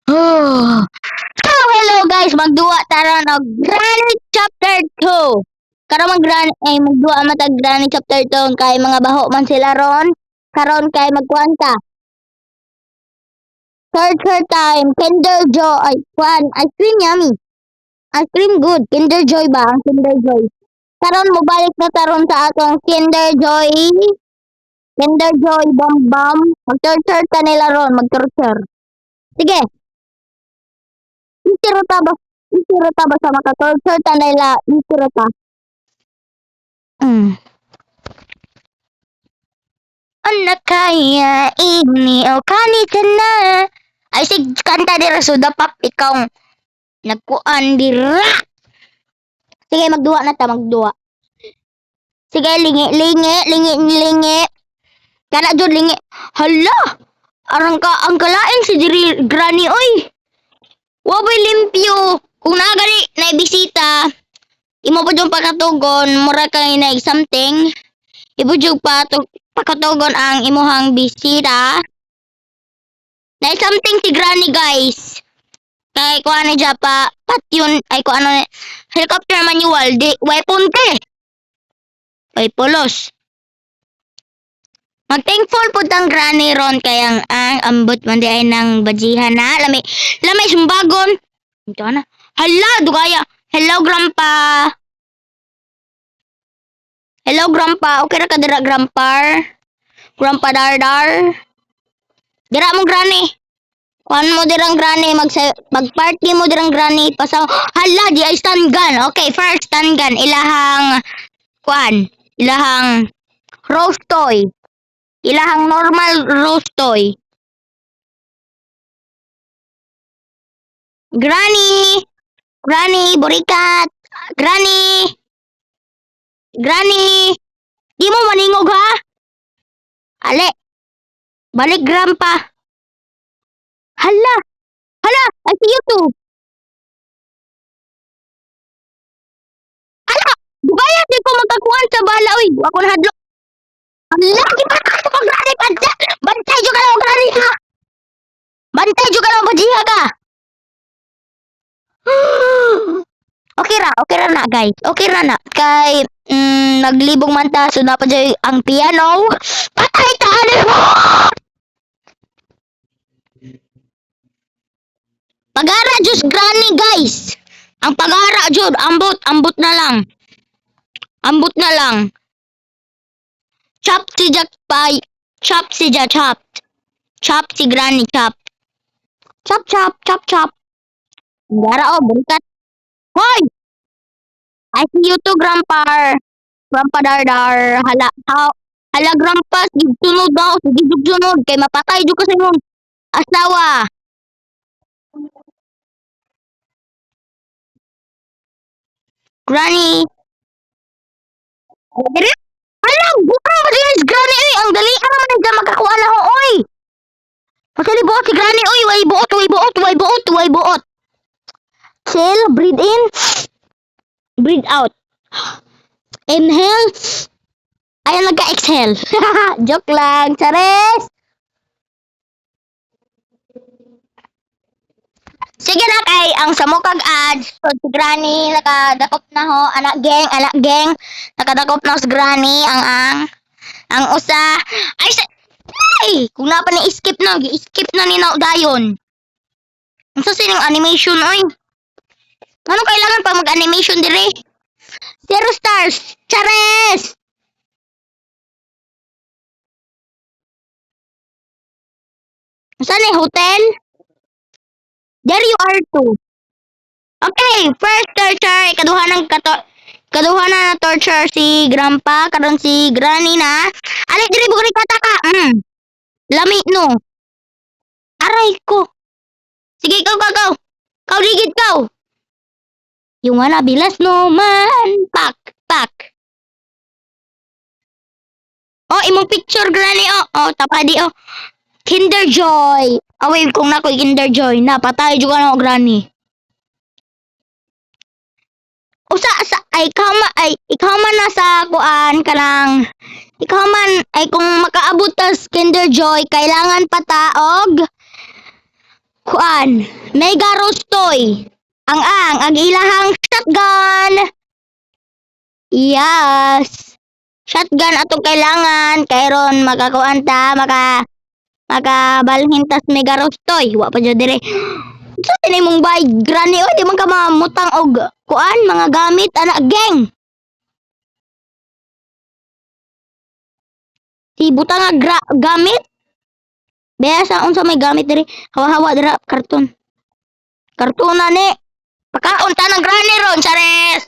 So, hello guys, magduwa tara og Granny chapter 2. Karon magduwa matag Granny chapter 2 kay mga baho man sila ron. Karon kay magkuan ta. Torture time, Kinder Joy, ay kuan, ice cream yummy. Ice cream good, Kinder Joy ba ang Kinder Joy? Karon mobalik na taron sa atong Kinder Joy. Kinder Joy Bam Bam. Mag-torture ta nila ron, mag-torture. Sige, isirota ba? Isirota ba sa maka-torture ta nila? Isirota. Anak kaya ini o kanita na. Ay sig kanta dira so dapap ikaw nagkuan dira. Sige magduwa na ta magduwa. Sige lingi. Kana jud lingi. Hala. Arang ka ang kalain si diri Granny oy. Wa bay limpyo. Kung nagali na bisita, imo pa jud pagkatugon mura kay na something. Ibujog pa pakatugon ang imuhang bisita. Na something si Granny guys. Kay ko ano dyan pa patyon ay ko ano helicopter manual di way punte. Way pulos. Mag-thankful po tang Granny ron kay ang ambot man di ay nang bajihan na lamay sumbagon. Ito na. Hala dugaya. Hello grandpa. Hello grandpa. Okay ra ka dira grandpa. Grandpa Dardar. Dira mo Granny. Kuan mo dirang Granny mag-party mo dirang Granny pasaw. Hala di ay stun gun. Okay, first stun gun ilahang kuan, ilahang roast toy. Ilahang normal roast toy. Granny, burikat. Granny. Di mo maningog ha? Ale. Balik grandpa. Hala! I see you too! Hala! Dugaya di ko magkakuhan sa bala, uy! Ako na hadlo! Hala! Di ba ka ito Granny? Bantay dyo ka lang, Granny, ha! Bantay dyo ka lang, bajiha ka! Okay ra na, guys. Okay ra na. Kay, naglibong man ta, so dapat dyan ang piano. Patay tahanin mo! Pagara Diyos Granny guys. Ang pagara Jud, ambot na lang. Chop si Jack pie. Chop si Jack chop. Chop si Granny chop. Chop. Gara berikat. Hoy! I see you too, Grandpa. Grandpa Dardar. Hala Grandpa, sunod daw. Sige sunod. Kay mapatay Diyos kasi mong asawa. Granny. Alam, buka mo guys, Granny, oy. Ang dali ka naman na makakuha na ho, oy. Masali buot si Granny, oy. Way buot. Chill, breathe in. Breathe out. Inhale. Ayan, nagka-exhale. Joke lang, Chares. Sige na kay ang samukag ads so si Granny nakadakop na ho anak geng nakadakop na si Granny ang usa ay kung napa ni skip na ni dayon unsa sining animation oy ano kailangan pa mag-animation dire 0 stars Chares unsa ni hotel. There you are too. Okay, first torture, kaduha na torture si Grandpa, karon si Granny na. Ali diri bugri kata ka. Lami no. Aray ko. Sige go. Kau digit kau. Yung wala bilas no man. Pak. Oh, imong picture Granny oh. Tapadi oh. Kinder Joy. Away kung na ko Kinder Joy na patay juga na Granny. Usa sa ikaw man na sa kuan kanang ikaw man ay kung makaabot tas Kinder Joy kailangan pataog Kuan, Mega Rostoy. Ang ilahang shotgun. Yes. Shotgun atong kailangan kay ron makakuan ta makabalhin tas Mega Rostoy. Wa pa jud dire. Sa so, mong bay granny o di man ka mamutang og kuan mga gamit anak geng. Si butang nga gamit. Besa unsa may gamit diri? Hawa-hawa dira karton. Karton na ni. Pakaon ta ng granny ron, Chares.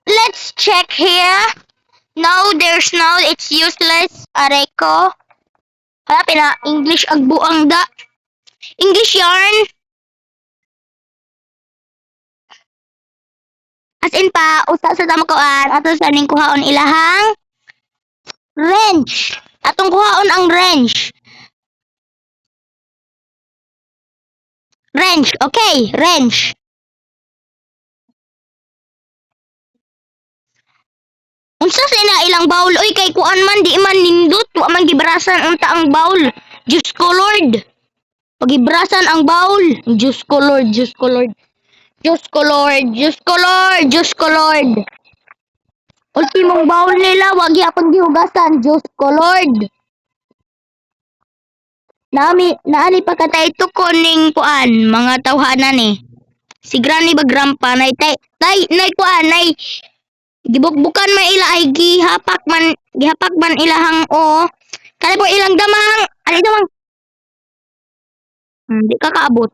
Let's check here. No, there's no. It's useless. Aray ko. Hala, pina English agbuang da. English yarn. As in pa, usa sa tama kuan. Ato sa ning kuhaon ilahang wrench. Atong kuhaon ang wrench. Wrench. Okay, wrench. Unsa sina ilang bowl oy kay kuan man di man nindot wa man gibrasan unta ang bowl. Diyos ko Lord. Pagibrasan ang bowl. Diyos ko Lord, Diyos ko Lord. Diyos ko Lord, Diyos ko Lord, Diyos ko Lord. Ultimong bowl nila wag gyapon gihugasan. Diyos ko Lord. Naani pa katay to koning kuan mga tawhanan ni. Si Granny ba grampa nay nay kuan nay gibukbukan man ila ay gihapak man ilahang o kaya po ilang damang ano damang di ka kaabot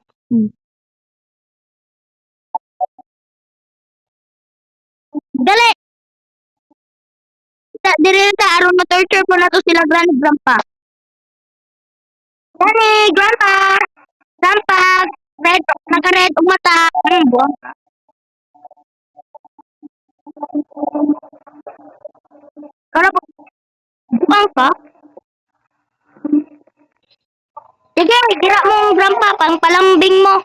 dali diri ta aron ma torture po nato sila Granny Grandpa Granny Grandpa red naka red ug mata buang kara po buang pa sige gira mo Grandpa pang palambing mo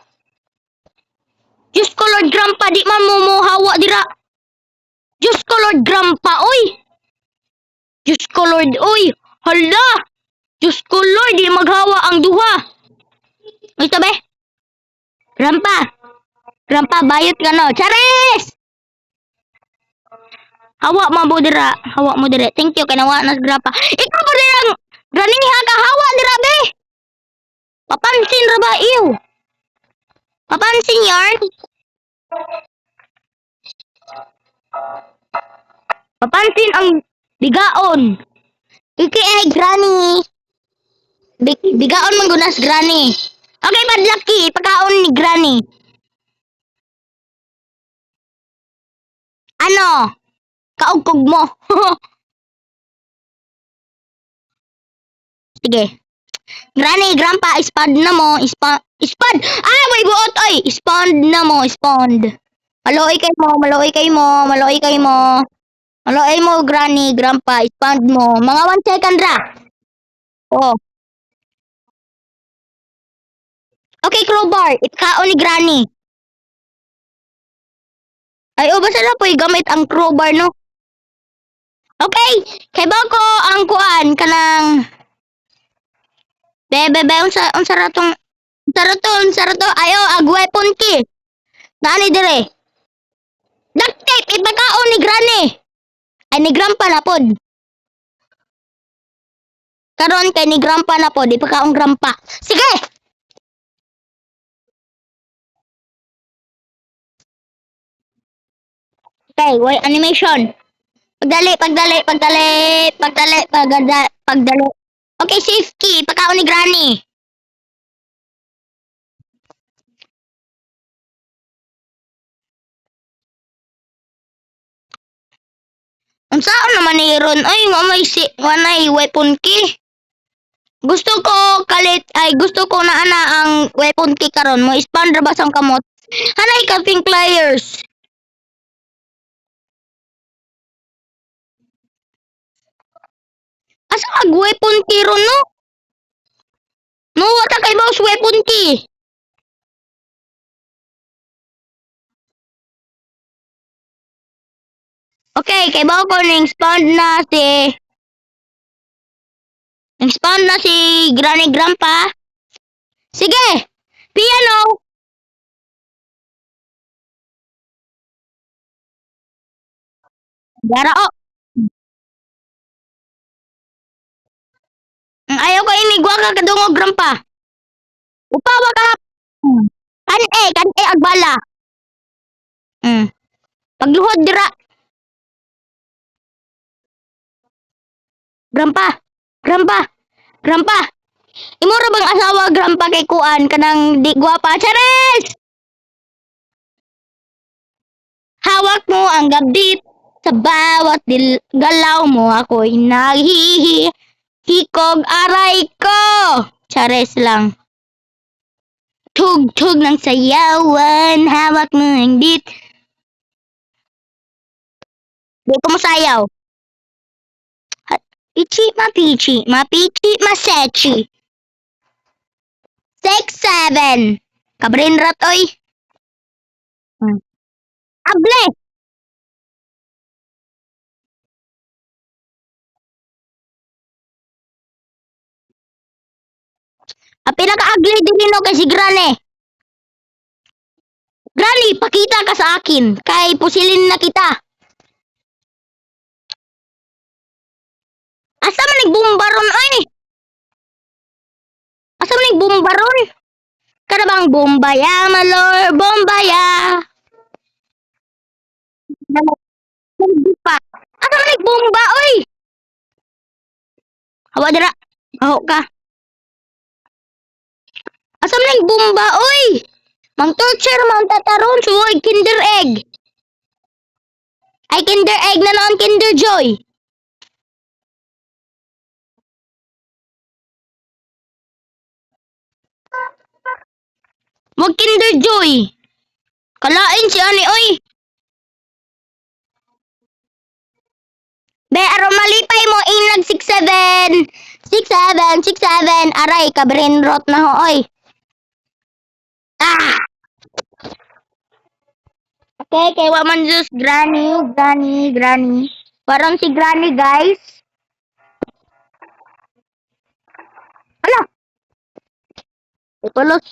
Diyos ko Lord Grandpa di man mo hawa dira Diyos ko Lord Grandpa oy Diyos ko Lord oy hala Diyos ko Lord di maghawa ang duha oy tabi Grandpa bayot ka no Charis hawa mo dira thank you kanawa nas Grandpa ikaw pa dirang graniha ka hawa dira be papansin ra ba iyo papansin yarn papansin ang bigaon iki ay granny bigaon man gunas granny okay padlaki pagkaon ni granny ano kaugkog mo sige Granny, Grandpa, ispad na mo, ispad! Ah, may buot, oy! Ispond na mo, ispond. Maloy kay mo. Maloy mo, Granny, Grandpa, ispand mo. Mga 1 second ra. Oh. Okay, crowbar, itkaon ni Granny. Ay, oh, basta na po gamit ang crowbar, no? Okay, kay ko ang kuan, kanang... Bebe, unsa ratong... Unsa rato, ayo, ag weapon key. Naani dire? Duct tape, ipagkaon ni Granny. Ay, ni Grandpa na pod. Karon kay ni Grandpa na pod, ipagkaon Grandpa. Sige! Okay, wait, animation. Pagdali. Okay, safe key, ipagkaon ni Granny. Unsaon naman ni ron? Ay, may weapon key. Gusto ko na ana ang weapon key karon mo spawn ra basang kamot. Hanay ka pink players. Asa mag weapon key ron no? No, wata kay boss weapon key. Okay, kay bawo ko ning spawn na si Nag-spawn na si Granny Grandpa. Sige! Piano! Gara o. Ayaw ko imigwa ka kadungog Grandpa. Upawa ka. Kan agbala. Hmm. Pagluhod dira. Grandpa. Grandpa. Grandpa. Imo ra bang asawa Grandpa kay kuan kanang di gwapa? Chares! Hawak mo ang gabdit. Sa bawat galaw mo ako'y naghihi. Hikog aray ko. Chares lang. Tug-tug ng sayawan. Hawak mo ang dit. Di ko masayaw. Pichi, mapichi, masechi. 6, 7. Kabrinrat, oy. Able! Ang pinaka-ugly din no kay si Granny. Granny, pakita ka sa akin. Kay pusilin na kita. Asa man nagbombaron, oy? Asa man nagbombaron? Kada bang bombaya, malor, bombaya. Hindi pa. Asa man nagbomba, oy? Hawa dira. Aho ka. Asa man nagbomba, oy? Mang torture, mang tataron, suwag kinder egg. Ay, kinder egg na noon, kinder joy. Wag kinder joy. Kalain si ani, oy. Be, aron malipay mo, inag 6-7. 6-7, 6-7. Aray, kabrin rot na ho, oy. Ah! Okay, kay wa man just granny. Parang si granny, guys. Ala! Ipulos.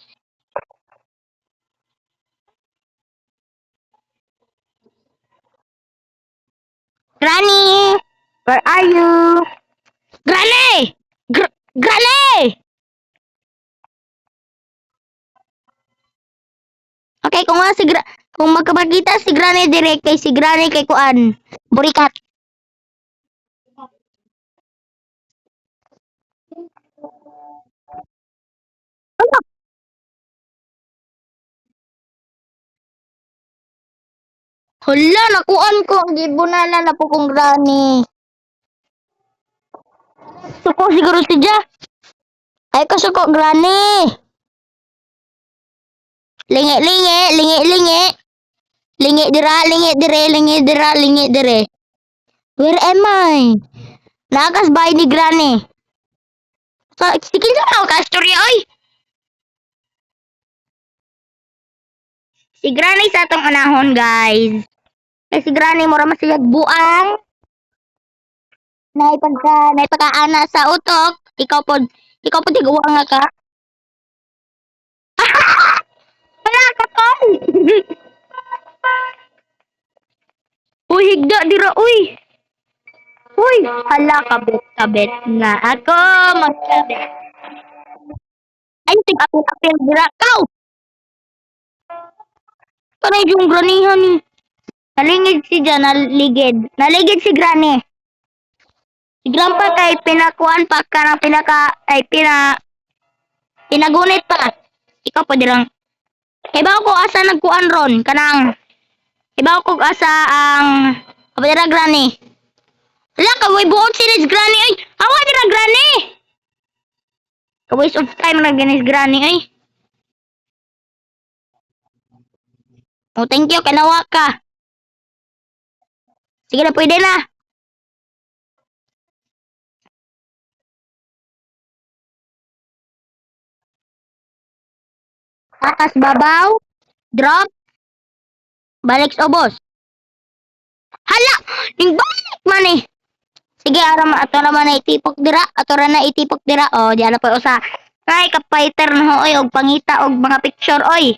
Granny! Where are you? Granny! Granny! Okay, kung magkapagkita si Granny direct kay si Granny kay kuan. Burikat. Ano? Hala, nakuan ko. Ang gibunala na po kong Granny. Suko siguro si Ja. Ay ko suko Granny. Lingi. Lingi dire. Where am I? Nakas bahay ni Granny. Sige na ako ka storya oy. Si Granny sa atong anahon guys. Kay si Granny mura masiyag buang. Naipagkaana sa utok. Ikaw pod tigawa nga ka. Wala ka kon. Uy, higda dira uy. Uy, hala kabet nga ako magkabet. Ay, tig-apil dira kaw. Tanay yung granihan ni. Nalingid si Jan, naligid si Granny. Si Grandpa kay pinakuan pa ka ng pinagunit pa. Ikaw pa dirang. Ibaw ko asa nagkuan ron kanang ibaw ko asa ang apa dira Granny. Wala ka way buot sinis Granny ay. Awa dira Granny. Ka waste of time na ginis Granny ay. Oh, thank you kanawa ka. Sige na pwede na. Tatas babaw, drop, balik sa ubos. Hala, ning balik man eh. Sige, ato naman na itipok dira. Ato ra na itipok dira. Oh, diyan na po usa. Ay, kapayter na ho, oy, og pangita, og mga picture, oy.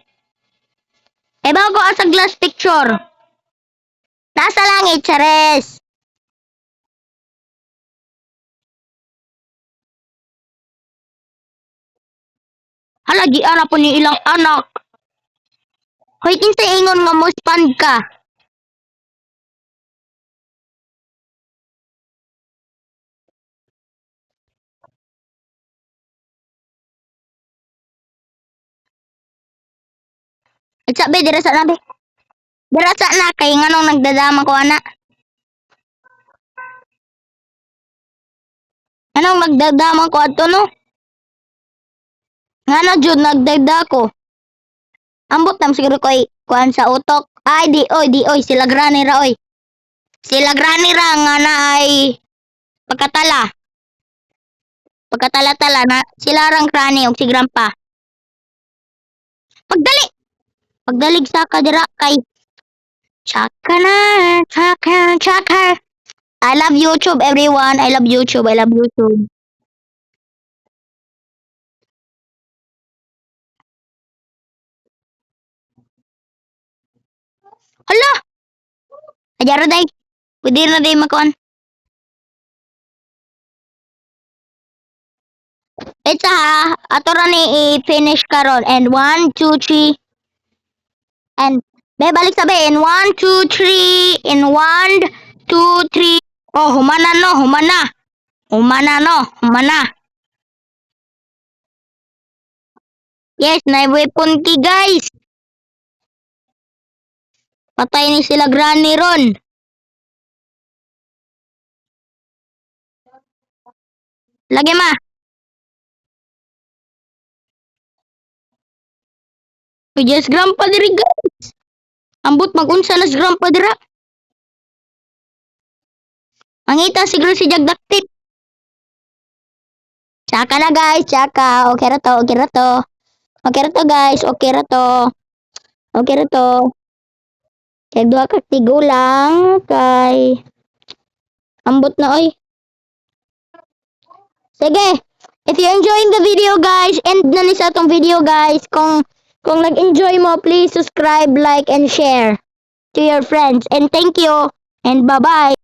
Eh, bago sa glass picture. Nasa langit, Chares. Hala, di ana po ni ilang anak. Hoy, kinsay ingon nga mo spand ka. At sabi, dira sa nabi. Dira sa na, kay nganong nagdadama ko, ana. Anong nagdadama ko ato, no? Nga na, Jud, nagdagda ko. Ambot nam siguro ko'y kuhan sa utok. Ay, di oy, sila grani ra, oy. Sila grani ra, nga na ay pagkatala. Pagkatala-tala na, sila rang grani, og si grandpa. Pagdali! Pagdalig sa kadira kay Chaka na, Chaka. I love YouTube, everyone. I love YouTube. I love YouTube. Hala! Ajaro day. Pwede na day makuan. It's ha. Ato ra ni i-finish karon. And 1, 2, 3. And be balik sabi. In 1, 2, 3. In 1, 2, 3. Oh, humana no. Humana. Humana no. Humana. Yes, na-weapon ki guys. Patay ni sila granny ron. Lagi ma. Yes, grandpa diri guys. Ambot magunsa nas grandpa dira. Mangita siguro si Jagdaktip. Tsaka na guys, tsaka. Okay ra to, okay ra to. Okay ra to guys, okay ra to. Okay ra to. Kay duha ka tigulang kay ambot na oy. Sige. If you enjoying the video guys, end na ni sa atong video guys. Kung nag-enjoy mo, please subscribe, like, and share to your friends. And thank you. And bye-bye.